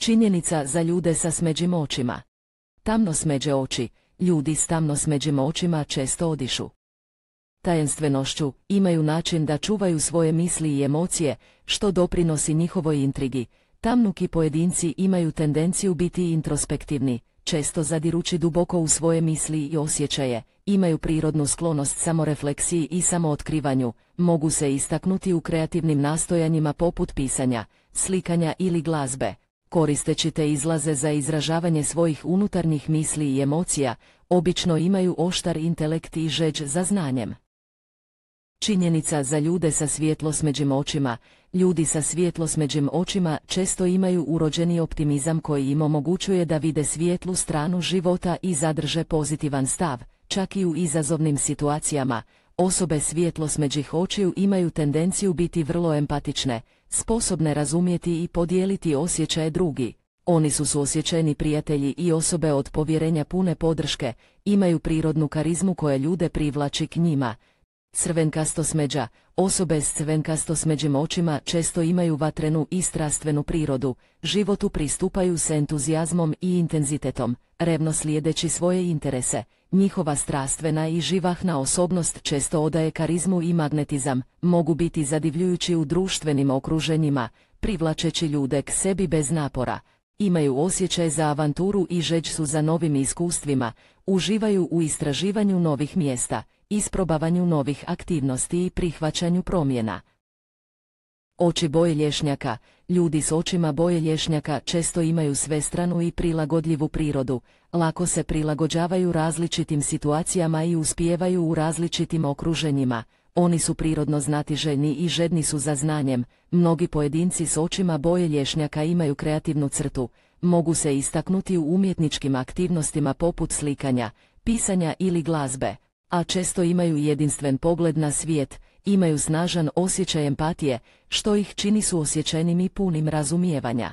Činjenica za ljude sa smeđim očima. Tamno smeđe oči, ljudi s tamno smeđim očima često odišu tajenstvenošću, imaju način da čuvaju svoje misli i emocije, što doprinosi njihovoj intrigi. Tamnuki pojedinci imaju tendenciju biti introspektivni, često zadirući duboko u svoje misli i osjećaje, imaju prirodnu sklonost samorefleksiji i samootkrivanju, mogu se istaknuti u kreativnim nastojanjima poput pisanja, slikanja ili glazbe. Koristeći te izlaze za izražavanje svojih unutarnjih misli i emocija, obično imaju oštar intelekt i žeđ za znanjem. Činjenica za ljude sa svjetlosmeđim očima. Ljudi sa svjetlosmeđim očima često imaju urođeni optimizam koji im omogućuje da vide svijetlu stranu života i zadrže pozitivan stav, čak i u izazovnim situacijama. Osobe svjetlosmeđih očiju imaju tendenciju biti vrlo empatične, sposobne razumjeti i podijeliti osjećaje drugi. Oni su suosjećajni prijatelji i osobe od povjerenja pune podrške, imaju prirodnu karizmu koja ljude privlači k njima. Crvenkastosmeđa. Osobe s crvenkastosmeđim očima često imaju vatrenu i strastvenu prirodu, životu pristupaju s entuzijazmom i intenzitetom, revno slijedeći svoje interese. Njihova strastvena i živahna osobnost često odaje karizmu i magnetizam, mogu biti zadivljujući u društvenim okruženjima, privlačeći ljude k sebi bez napora. Imaju osjećaj za avanturu i žeđ su za novim iskustvima, uživaju u istraživanju novih mjesta, isprobavanju novih aktivnosti i prihvaćanju promjena. Oči boje lješnjaka. Ljudi s očima boje lješnjaka često imaju svestranu i prilagodljivu prirodu, lako se prilagođavaju različitim situacijama i uspijevaju u različitim okruženjima. Oni su prirodno znatiželjni i žedni su za znanjem. Mnogi pojedinci s očima boje lješnjaka imaju kreativnu crtu, mogu se istaknuti u umjetničkim aktivnostima poput slikanja, pisanja ili glazbe, a često imaju jedinstven pogled na svijet, imaju snažan osjećaj empatije, što ih čini suosjećajnim i punim razumijevanja.